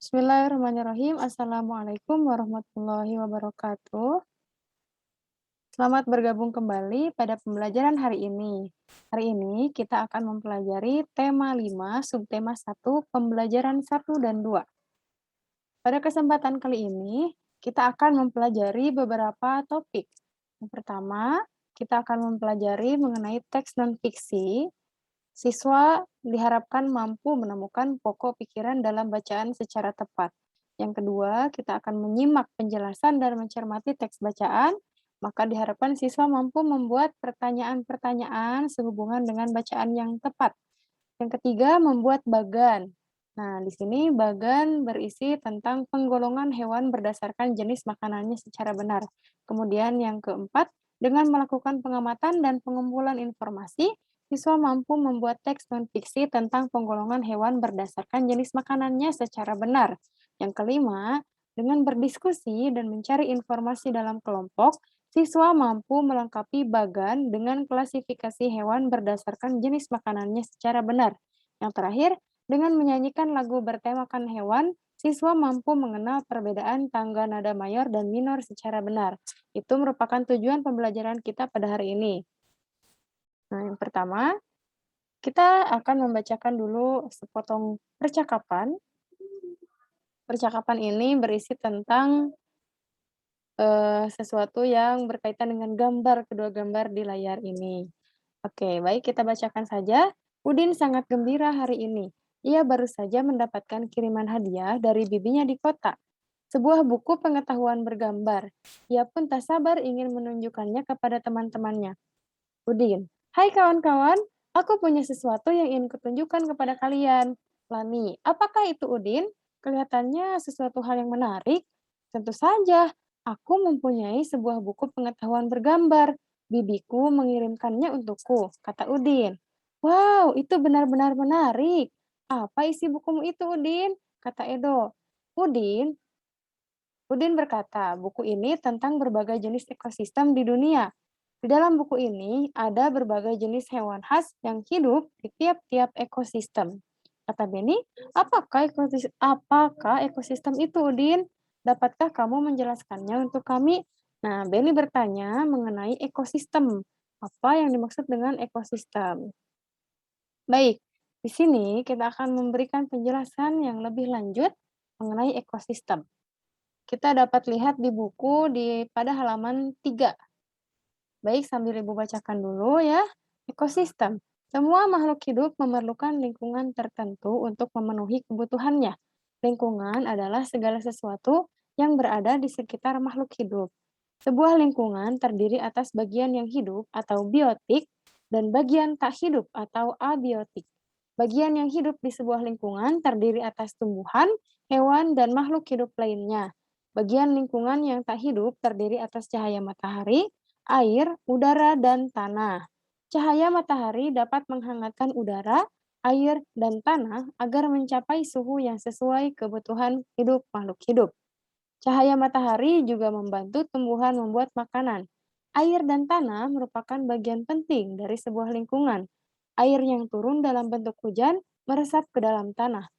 Bismillahirrahmanirrahim. Assalamualaikum warahmatullahi wabarakatuh. Selamat bergabung kembali pada pembelajaran hari ini. Hari ini kita akan mempelajari tema 5, subtema 1, pembelajaran 1 dan 2. Pada kesempatan kali ini, kita akan mempelajari beberapa topik. Yang pertama, kita akan mempelajari mengenai teks non-fiksi. Siswa diharapkan mampu menemukan pokok pikiran dalam bacaan secara tepat. Yang kedua, kita akan menyimak penjelasan dan mencermati teks bacaan, maka diharapkan siswa mampu membuat pertanyaan-pertanyaan sehubungan dengan bacaan yang tepat. Yang ketiga, membuat bagan. Nah, di sini bagan berisi tentang penggolongan hewan berdasarkan jenis makanannya secara benar. Kemudian yang keempat, dengan melakukan pengamatan dan pengumpulan informasi, siswa mampu membuat teks non-fiksi tentang penggolongan hewan berdasarkan jenis makanannya secara benar. Yang kelima, dengan berdiskusi dan mencari informasi dalam kelompok, siswa mampu melengkapi bagan dengan klasifikasi hewan berdasarkan jenis makanannya secara benar. Yang terakhir, dengan menyanyikan lagu bertemakan hewan, siswa mampu mengenal perbedaan tangga nada mayor dan minor secara benar. Itu merupakan tujuan pembelajaran kita pada hari ini. Nah, yang pertama, kita akan membacakan dulu sepotong percakapan. Percakapan ini berisi tentang sesuatu yang berkaitan dengan kedua gambar di layar ini. Oke, baik kita bacakan saja. Udin sangat gembira hari ini. Ia baru saja mendapatkan kiriman hadiah dari bibinya di kota. Sebuah buku pengetahuan bergambar. Ia pun tak sabar ingin menunjukkannya kepada teman-temannya. Udin, hai kawan-kawan, aku punya sesuatu yang ingin kutunjukkan kepada kalian. Lani, apakah itu Udin? Kelihatannya sesuatu hal yang menarik. Tentu saja, aku mempunyai sebuah buku pengetahuan bergambar. Bibiku mengirimkannya untukku, kata Udin. Wow, itu benar-benar menarik. Apa isi bukumu itu, Udin? Kata Edo. Udin, Udin berkata, buku ini tentang berbagai jenis ekosistem di dunia. Di dalam buku ini ada berbagai jenis hewan khas yang hidup di tiap-tiap ekosistem. Kata Beni, apakah ekosistem itu, Udin? Dapatkah kamu menjelaskannya untuk kami? Nah, Beni bertanya mengenai ekosistem. Apa yang dimaksud dengan ekosistem? Baik, di sini kita akan memberikan penjelasan yang lebih lanjut mengenai ekosistem. Kita dapat lihat di buku pada halaman 3. Baik, sambil Ibu bacakan dulu ya. Ekosistem. Semua makhluk hidup memerlukan lingkungan tertentu untuk memenuhi kebutuhannya. Lingkungan adalah segala sesuatu yang berada di sekitar makhluk hidup. Sebuah lingkungan terdiri atas bagian yang hidup atau biotik dan bagian tak hidup atau abiotik. Bagian yang hidup di sebuah lingkungan terdiri atas tumbuhan, hewan, dan makhluk hidup lainnya. Bagian lingkungan yang tak hidup terdiri atas cahaya matahari, air, udara, dan tanah. Cahaya matahari dapat menghangatkan udara, air, dan tanah agar mencapai suhu yang sesuai kebutuhan hidup makhluk hidup. Cahaya matahari juga membantu tumbuhan membuat makanan. Air dan tanah merupakan bagian penting dari sebuah lingkungan. Air yang turun dalam bentuk hujan meresap ke dalam tanah.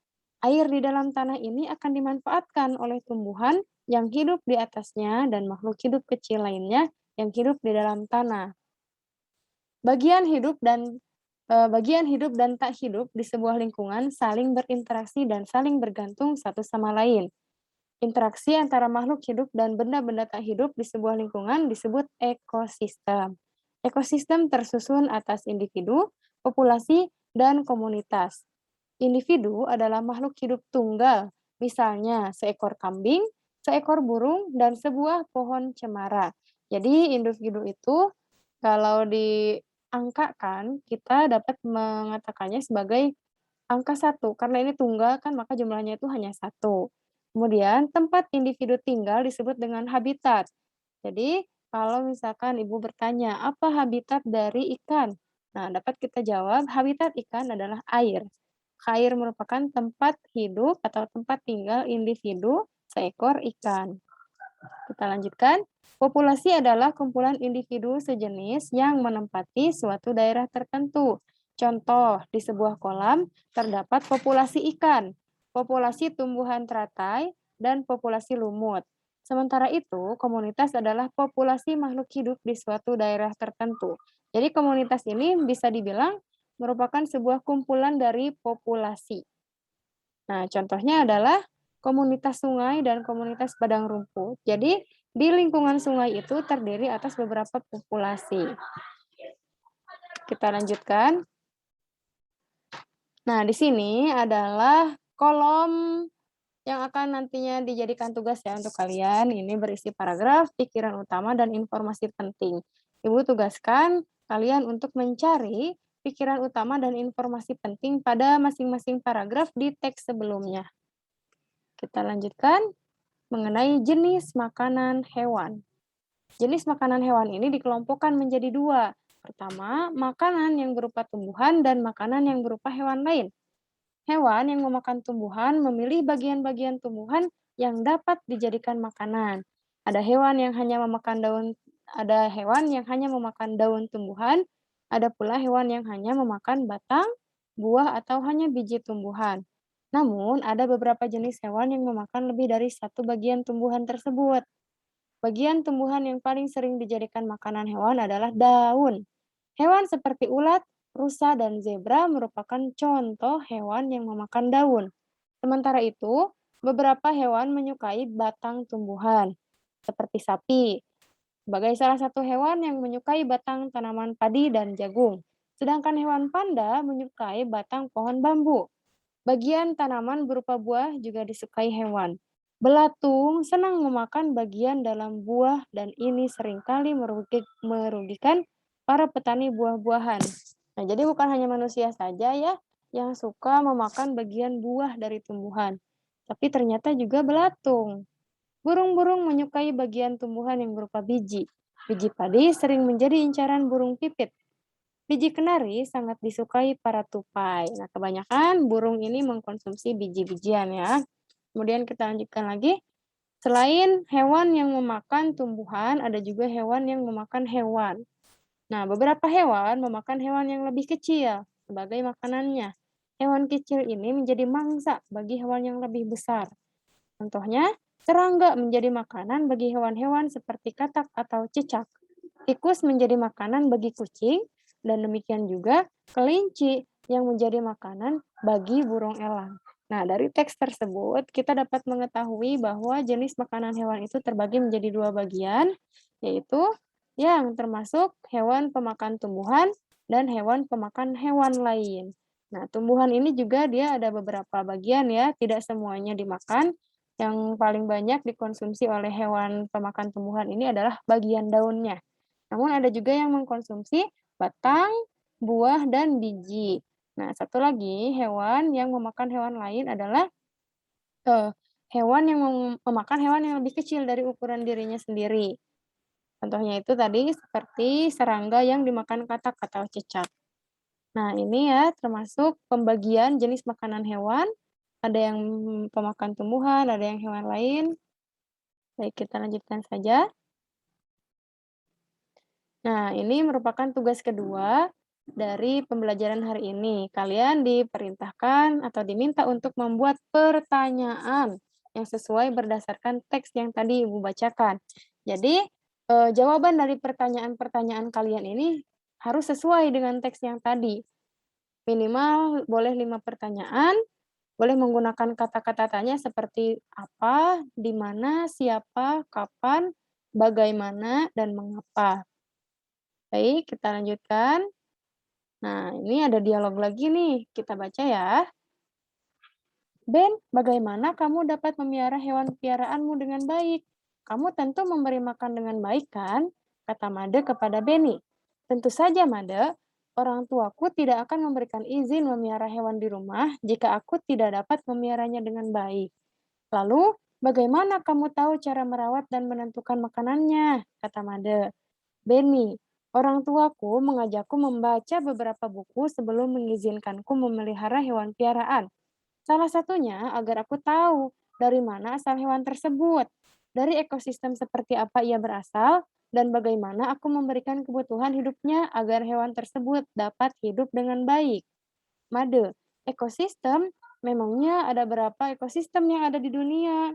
Air di dalam tanah ini akan dimanfaatkan oleh tumbuhan yang hidup di atasnya dan makhluk hidup kecil lainnya yang hidup di dalam tanah. Bagian hidup dan tak hidup di sebuah lingkungan saling berinteraksi dan saling bergantung satu sama lain. Interaksi antara makhluk hidup dan benda-benda tak hidup di sebuah lingkungan disebut ekosistem. Ekosistem tersusun atas individu, populasi, dan komunitas. Individu adalah makhluk hidup tunggal, misalnya seekor kambing, seekor burung, dan sebuah pohon cemara. Jadi individu itu kalau diangkakan, kita dapat mengatakannya sebagai angka satu. Karena ini tunggal kan maka jumlahnya itu hanya satu. Kemudian tempat individu tinggal disebut dengan habitat. Jadi kalau misalkan Ibu bertanya, apa habitat dari ikan? Nah, dapat kita jawab, habitat ikan adalah air. Air merupakan tempat hidup atau tempat tinggal individu seekor ikan. Kita lanjutkan. Populasi adalah kumpulan individu sejenis yang menempati suatu daerah tertentu. Contoh, di sebuah kolam terdapat populasi ikan. populasi tumbuhan teratai, dan populasi lumut. Sementara itu, komunitas adalah populasi makhluk hidup di suatu daerah tertentu. Jadi komunitas ini bisa dibilang merupakan sebuah kumpulan dari populasi. Nah, contohnya adalah komunitas sungai dan komunitas padang rumput. Jadi, di lingkungan sungai itu terdiri atas beberapa populasi. Kita lanjutkan. Nah, di sini adalah kolom yang akan nantinya dijadikan tugas ya untuk kalian. Ini berisi paragraf, pikiran utama, dan informasi penting. Ibu tugaskan kalian untuk mencari pikiran utama dan informasi penting pada masing-masing paragraf di teks sebelumnya. Kita lanjutkan mengenai jenis makanan hewan. Jenis makanan hewan ini dikelompokkan menjadi dua. Pertama, makanan yang berupa tumbuhan dan makanan yang berupa hewan lain. Hewan yang memakan tumbuhan memilih bagian-bagian tumbuhan yang dapat dijadikan makanan. Ada hewan yang hanya memakan daun tumbuhan, ada pula hewan yang hanya memakan batang, buah atau hanya biji tumbuhan. Namun, ada beberapa jenis hewan yang memakan lebih dari satu bagian tumbuhan tersebut. Bagian tumbuhan yang paling sering dijadikan makanan hewan adalah daun. Hewan seperti ulat, rusa, dan zebra merupakan contoh hewan yang memakan daun. Sementara itu, beberapa hewan menyukai batang tumbuhan, seperti sapi, sebagai salah satu hewan yang menyukai batang tanaman padi dan jagung. Sedangkan hewan panda menyukai batang pohon bambu. Bagian tanaman berupa buah juga disukai hewan. Belatung senang memakan bagian dalam buah dan ini seringkali merugikan para petani buah-buahan. Nah, jadi bukan hanya manusia saja ya yang suka memakan bagian buah dari tumbuhan, tapi ternyata juga belatung. Burung-burung menyukai bagian tumbuhan yang berupa biji. Biji padi sering menjadi incaran burung pipit. Biji kenari sangat disukai para tupai. Nah, kebanyakan burung ini mengkonsumsi biji-bijian ya. Kemudian kita lanjutkan lagi. Selain hewan yang memakan tumbuhan, ada juga hewan yang memakan hewan. Nah, beberapa hewan memakan hewan yang lebih kecil sebagai makanannya. Hewan kecil ini menjadi mangsa bagi hewan yang lebih besar. Contohnya, serangga menjadi makanan bagi hewan-hewan seperti katak atau cicak. Tikus menjadi makanan bagi kucing, dan demikian juga kelinci yang menjadi makanan bagi burung elang. Nah, dari teks tersebut kita dapat mengetahui bahwa jenis makanan hewan itu terbagi menjadi dua bagian, yaitu yang termasuk hewan pemakan tumbuhan dan hewan pemakan hewan lain. Nah, tumbuhan ini juga dia ada beberapa bagian ya, tidak semuanya dimakan. Yang paling banyak dikonsumsi oleh hewan pemakan tumbuhan ini adalah bagian daunnya. Namun ada juga yang mengkonsumsi batang, buah, dan biji. Nah, satu lagi hewan yang memakan hewan lain adalah hewan yang memakan hewan yang lebih kecil dari ukuran dirinya sendiri. Contohnya itu tadi seperti serangga yang dimakan katak atau cicak. Nah, ini ya termasuk pembagian jenis makanan hewan. Ada yang pemakan tumbuhan, ada yang hewan lain. Baik, kita lanjutkan saja. Nah, ini merupakan tugas kedua dari pembelajaran hari ini. Kalian diperintahkan atau diminta untuk membuat pertanyaan yang sesuai berdasarkan teks yang tadi Ibu bacakan. Jadi, jawaban dari pertanyaan-pertanyaan kalian ini harus sesuai dengan teks yang tadi. Minimal boleh 5 pertanyaan, boleh menggunakan kata-kata tanya seperti apa, di mana, siapa, kapan, bagaimana, dan mengapa. Baik, kita lanjutkan. Nah, ini ada dialog lagi nih, kita baca ya. Ben, bagaimana kamu dapat memelihara hewan piaraanmu dengan baik? Kamu tentu memberi makan dengan baik kan? Kata Made kepada Benny. Tentu saja, Made. Orang tuaku tidak akan memberikan izin memelihara hewan di rumah jika aku tidak dapat memeliharanya dengan baik. Lalu, bagaimana kamu tahu cara merawat dan menentukan makanannya? Kata Made. Benny, orang tuaku mengajakku membaca beberapa buku sebelum mengizinkanku memelihara hewan piaraan. Salah satunya agar aku tahu dari mana asal hewan tersebut, dari ekosistem seperti apa ia berasal, dan bagaimana aku memberikan kebutuhan hidupnya agar hewan tersebut dapat hidup dengan baik. Made, ekosistem memangnya ada berapa ekosistem yang ada di dunia?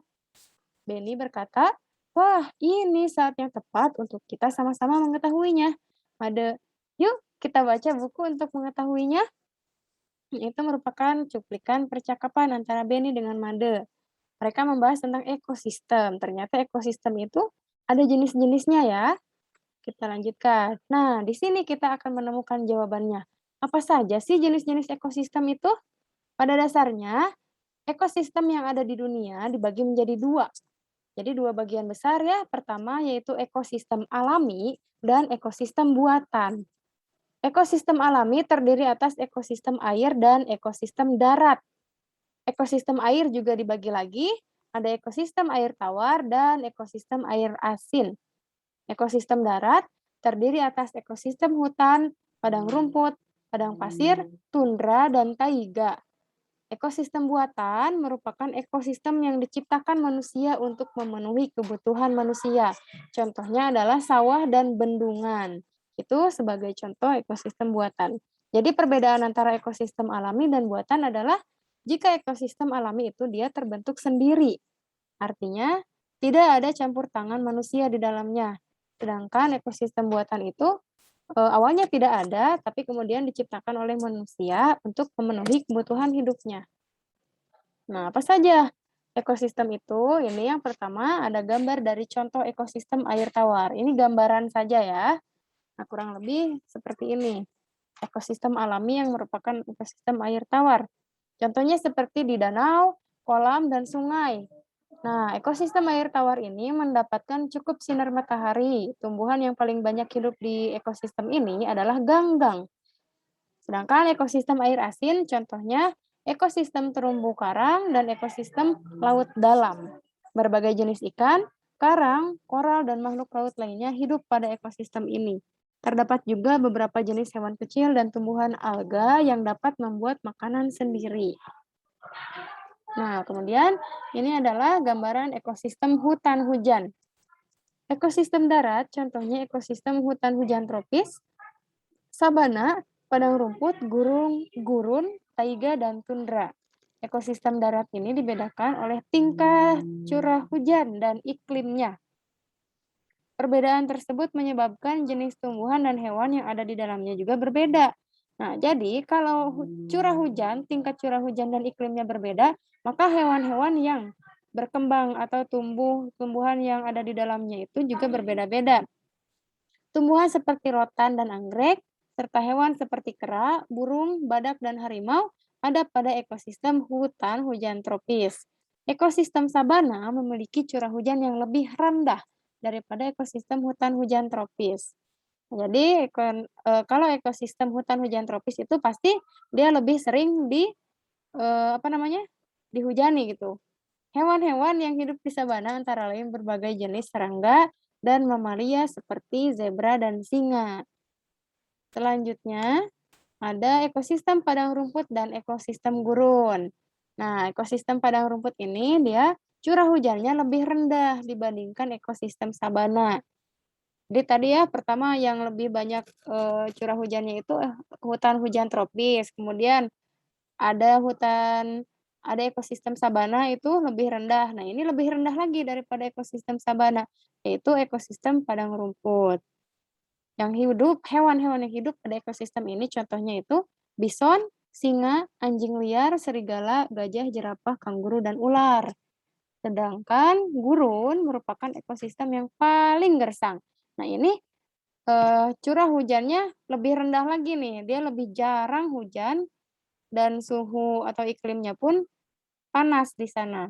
Benny berkata, wah ini saat yang tepat untuk kita sama-sama mengetahuinya. Made, yuk kita baca buku untuk mengetahuinya. Itu merupakan cuplikan percakapan antara Benny dengan Made. Mereka membahas tentang ekosistem. Ternyata ekosistem itu ada jenis-jenisnya ya. Kita lanjutkan. Nah, di sini kita akan menemukan jawabannya. Apa saja sih jenis-jenis ekosistem itu? Pada dasarnya, ekosistem yang ada di dunia dibagi menjadi dua. Jadi dua bagian besar ya. Pertama yaitu ekosistem alami dan ekosistem buatan. Ekosistem alami terdiri atas ekosistem air dan ekosistem darat. Ekosistem air juga dibagi lagi, ada ekosistem air tawar dan ekosistem air asin. Ekosistem darat terdiri atas ekosistem hutan, padang rumput, padang pasir, tundra, dan taiga. Ekosistem buatan merupakan ekosistem yang diciptakan manusia untuk memenuhi kebutuhan manusia. Contohnya adalah sawah dan bendungan. Itu sebagai contoh ekosistem buatan. Jadi perbedaan antara ekosistem alami dan buatan adalah jika ekosistem alami itu dia terbentuk sendiri. Artinya tidak ada campur tangan manusia di dalamnya. Sedangkan ekosistem buatan itu awalnya tidak ada, tapi kemudian diciptakan oleh manusia untuk memenuhi kebutuhan hidupnya. Nah, apa saja ekosistem itu? Ini yang pertama ada gambar dari contoh ekosistem air tawar. Ini gambaran saja ya. Nah, kurang lebih seperti ini. Ekosistem alami yang merupakan ekosistem air tawar. Contohnya seperti di danau, kolam, dan sungai. Nah, ekosistem air tawar ini mendapatkan cukup sinar matahari. Tumbuhan yang paling banyak hidup di ekosistem ini adalah ganggang. Sedangkan ekosistem air asin contohnya ekosistem terumbu karang dan ekosistem laut dalam. Berbagai jenis ikan, karang, koral, dan makhluk laut lainnya hidup pada ekosistem ini. Terdapat juga beberapa jenis hewan kecil dan tumbuhan alga yang dapat membuat makanan sendiri. Nah, kemudian ini adalah gambaran ekosistem hutan hujan. Ekosistem darat, contohnya ekosistem hutan hujan tropis, sabana, padang rumput, gurun, taiga, dan tundra. Ekosistem darat ini dibedakan oleh tingkah curah hujan dan iklimnya. Perbedaan tersebut menyebabkan jenis tumbuhan dan hewan yang ada di dalamnya juga berbeda. Nah, jadi kalau tingkat curah hujan dan iklimnya berbeda, maka hewan-hewan yang berkembang atau tumbuhan yang ada di dalamnya itu juga berbeda-beda. Tumbuhan seperti rotan dan anggrek, serta hewan seperti kera, burung, badak, dan harimau ada pada ekosistem hutan hujan tropis. Ekosistem sabana memiliki curah hujan yang lebih rendah daripada ekosistem hutan hujan tropis. Jadi kalau ekosistem hutan hujan tropis itu pasti dia lebih sering dihujani gitu. Hewan-hewan yang hidup di sabana antara lain berbagai jenis serangga dan mamalia seperti zebra dan singa. Selanjutnya, ada ekosistem padang rumput dan ekosistem gurun. Nah, ekosistem padang rumput ini dia curah hujannya lebih rendah dibandingkan ekosistem sabana. Jadi tadi ya pertama yang lebih banyak curah hujannya itu hutan hujan tropis, kemudian ada ekosistem sabana itu lebih rendah. Nah, ini lebih rendah lagi daripada ekosistem sabana, yaitu ekosistem padang rumput. Hewan-hewan yang hidup pada ekosistem ini contohnya itu bison, singa, anjing liar, serigala, gajah, jerapah, kanguru, dan ular. Sedangkan gurun merupakan ekosistem yang paling gersang. Nah, ini curah hujannya lebih rendah lagi nih, dia lebih jarang hujan dan suhu atau iklimnya pun panas di sana.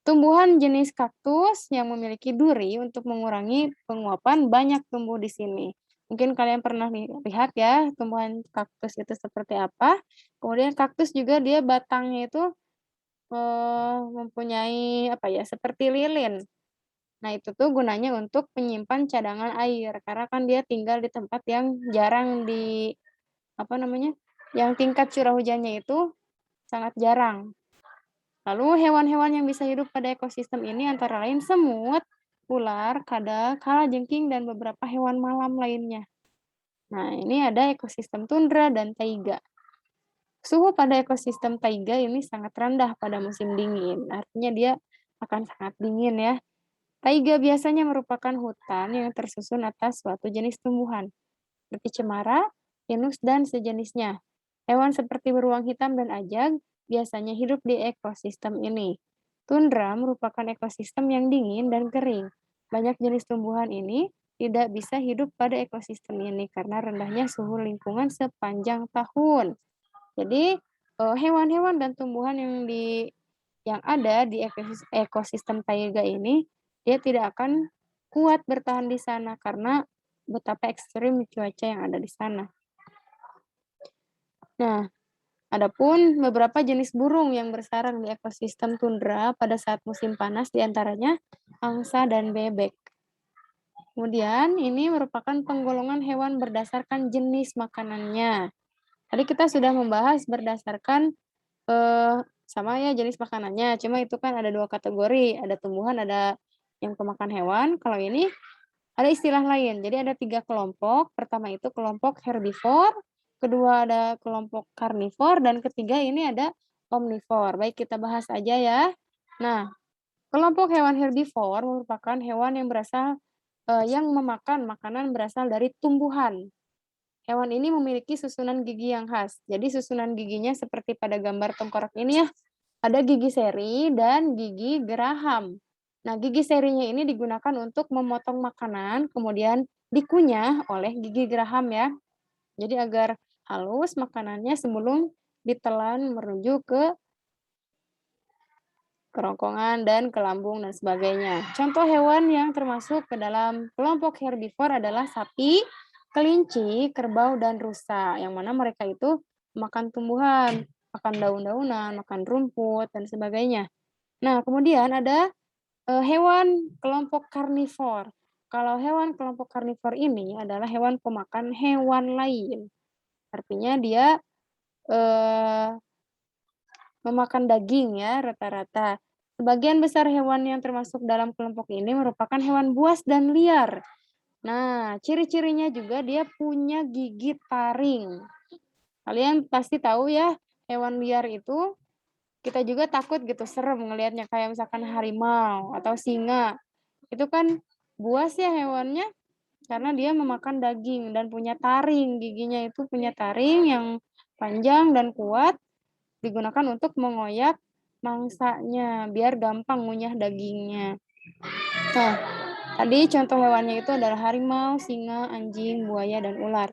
Tumbuhan jenis kaktus yang memiliki duri untuk mengurangi penguapan banyak tumbuh di sini. Mungkin kalian pernah lihat ya tumbuhan kaktus itu seperti apa. Kemudian kaktus juga dia batangnya itu mempunyai apa ya, seperti lilin. Nah, itu tuh gunanya untuk menyimpan cadangan air karena kan dia tinggal di tempat yang jarang apa namanya, yang tingkat curah hujannya itu sangat jarang. Lalu hewan-hewan yang bisa hidup pada ekosistem ini antara lain semut, ular, kadal, kalajengking, dan beberapa hewan malam lainnya. Nah, ini ada ekosistem tundra dan taiga. Suhu pada ekosistem taiga ini sangat rendah pada musim dingin, artinya dia akan sangat dingin ya. Taiga biasanya merupakan hutan yang tersusun atas suatu jenis tumbuhan, seperti cemara, pinus, dan sejenisnya. Hewan seperti beruang hitam dan ajag biasanya hidup di ekosistem ini. Tundra merupakan ekosistem yang dingin dan kering. Banyak jenis tumbuhan ini tidak bisa hidup pada ekosistem ini karena rendahnya suhu lingkungan sepanjang tahun. Jadi, hewan-hewan dan tumbuhan yang ada di ekosistem taiga ini, dia tidak akan kuat bertahan di sana karena betapa ekstrim cuaca yang ada di sana. Nah, adapun beberapa jenis burung yang bersarang di ekosistem tundra pada saat musim panas di antaranya angsa dan bebek. Kemudian ini merupakan penggolongan hewan berdasarkan jenis makanannya. Tadi kita sudah membahas berdasarkan sama ya jenis makanannya, cuma itu kan ada 2 kategori, ada tumbuhan, ada yang pemakan hewan. Kalau ini ada istilah lain. Jadi ada 3 kelompok. Pertama itu kelompok herbivore, kedua ada kelompok karnivor, dan ketiga ini ada omnivor. Baik, kita bahas aja ya. Nah, kelompok hewan herbivore merupakan hewan yang memakan makanan berasal dari tumbuhan. Hewan ini memiliki susunan gigi yang khas. Jadi susunan giginya seperti pada gambar tengkorak ini ya, ada gigi seri dan gigi geraham. Nah, gigi serinya ini digunakan untuk memotong makanan, kemudian dikunyah oleh gigi geraham ya. Jadi agar halus makanannya sebelum ditelan menuju ke kerongkongan dan ke lambung dan sebagainya. Contoh hewan yang termasuk ke dalam kelompok herbivore adalah sapi, kelinci, kerbau, dan rusa, yang mana mereka itu makan tumbuhan, makan daun-daunan, makan rumput, dan sebagainya. Nah, kemudian ada hewan kelompok karnivor. Kalau hewan kelompok karnivor ini adalah hewan pemakan hewan lain. Artinya dia eh, memakan daging ya rata-rata. Sebagian besar hewan yang termasuk dalam kelompok ini merupakan hewan buas dan liar. Nah, ciri-cirinya juga dia punya gigi taring. Kalian pasti tahu ya, hewan liar itu kita juga takut gitu, serem ngelihatnya kayak misalkan harimau atau singa. Itu kan buas ya hewannya karena dia memakan daging dan punya taring. Giginya itu punya taring yang panjang dan kuat digunakan untuk mengoyak mangsanya biar gampang ngunyah dagingnya. Nah, tadi contoh hewannya itu adalah harimau, singa, anjing, buaya, dan ular.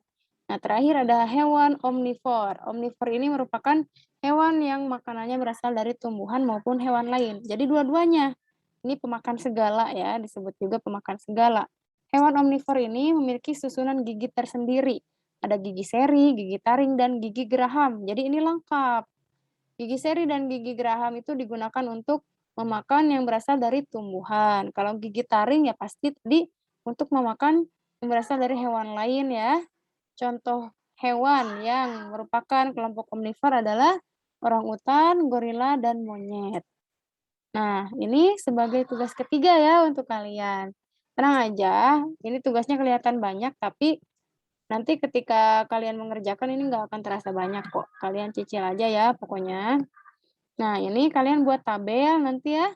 Nah, terakhir ada hewan omnivor. Omnivor ini merupakan hewan yang makanannya berasal dari tumbuhan maupun hewan lain. Jadi dua-duanya. Ini pemakan segala ya, disebut juga pemakan segala. Hewan omnivor ini memiliki susunan gigi tersendiri. Ada gigi seri, gigi taring, dan gigi geraham. Jadi ini lengkap. Gigi seri dan gigi geraham itu digunakan untuk memakan yang berasal dari tumbuhan. Kalau gigi taring ya pasti tadi untuk memakan yang berasal dari hewan lain ya. Contoh hewan yang merupakan kelompok omnivor adalah orangutan, gorila, dan monyet. Nah, ini sebagai tugas ketiga ya untuk kalian. Tenang aja, ini tugasnya kelihatan banyak, tapi nanti ketika kalian mengerjakan ini nggak akan terasa banyak kok. Kalian cicil aja ya pokoknya. Nah, ini kalian buat tabel nanti ya.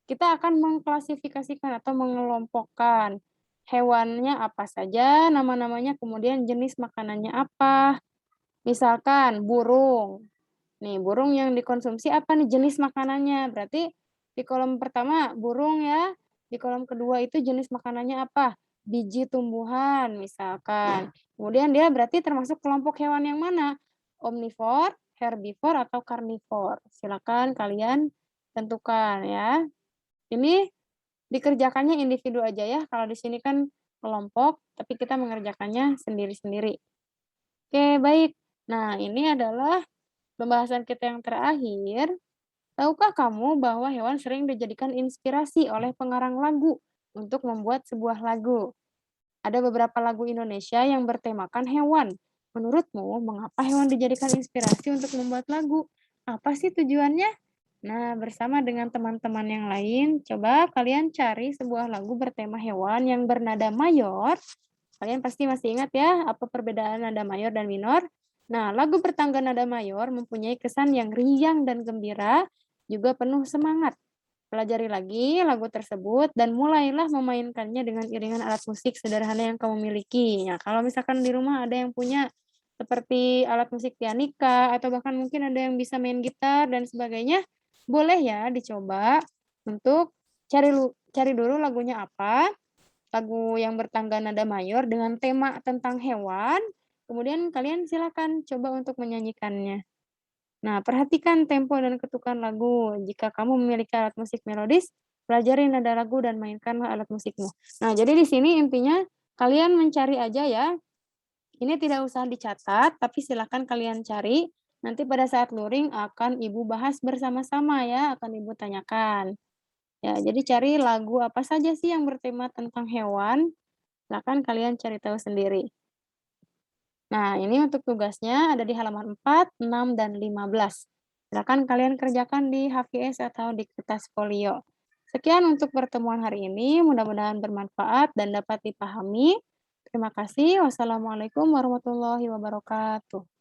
Kita akan mengklasifikasikan atau mengelompokkan hewannya apa saja, nama-namanya, kemudian jenis makanannya apa. Misalkan burung. Nih, burung yang dikonsumsi apa nih jenis makanannya? Berarti di kolom pertama burung ya, di kolom kedua itu jenis makanannya apa? Biji tumbuhan misalkan. Kemudian dia berarti termasuk kelompok hewan yang mana? Omnivor, herbivor, atau karnivor. Silakan kalian tentukan ya. Ini dikerjakannya individu aja ya. Kalau di sini kan kelompok, tapi kita mengerjakannya sendiri-sendiri. Oke, baik. Nah, ini adalah pembahasan kita yang terakhir. Tahukah kamu bahwa hewan sering dijadikan inspirasi oleh pengarang lagu untuk membuat sebuah lagu? Ada beberapa lagu Indonesia yang bertemakan hewan. Menurutmu, mengapa hewan dijadikan inspirasi untuk membuat lagu? Apa sih tujuannya? Nah, bersama dengan teman-teman yang lain, coba kalian cari sebuah lagu bertema hewan yang bernada mayor. Kalian pasti masih ingat ya, apa perbedaan nada mayor dan minor? Nah, lagu bertangga nada mayor mempunyai kesan yang riang dan gembira, juga penuh semangat. Pelajari lagi lagu tersebut dan mulailah memainkannya dengan iringan alat musik sederhana yang kamu miliki. Nah, kalau misalkan di rumah ada yang punya seperti alat musik pianika atau bahkan mungkin ada yang bisa main gitar dan sebagainya, boleh ya dicoba untuk cari dulu lagunya apa, lagu yang bertangga nada mayor dengan tema tentang hewan, kemudian kalian silakan coba untuk menyanyikannya. Nah, perhatikan tempo dan ketukan lagu. Jika kamu memiliki alat musik melodis, pelajari nada lagu dan mainkanlah alat musikmu. Nah, jadi di sini intinya kalian mencari aja ya. Ini tidak usah dicatat, tapi silakan kalian cari. Nanti pada saat luring akan Ibu bahas bersama-sama ya, akan Ibu tanyakan. Ya, jadi cari lagu apa saja sih yang bertema tentang hewan, silakan kalian cari tahu sendiri. Nah, ini untuk tugasnya ada di halaman 4, 6, dan 15. Silakan kalian kerjakan di HVS atau di kertas folio. Sekian untuk pertemuan hari ini, mudah-mudahan bermanfaat dan dapat dipahami. Terima kasih. Wassalamualaikum warahmatullahi wabarakatuh.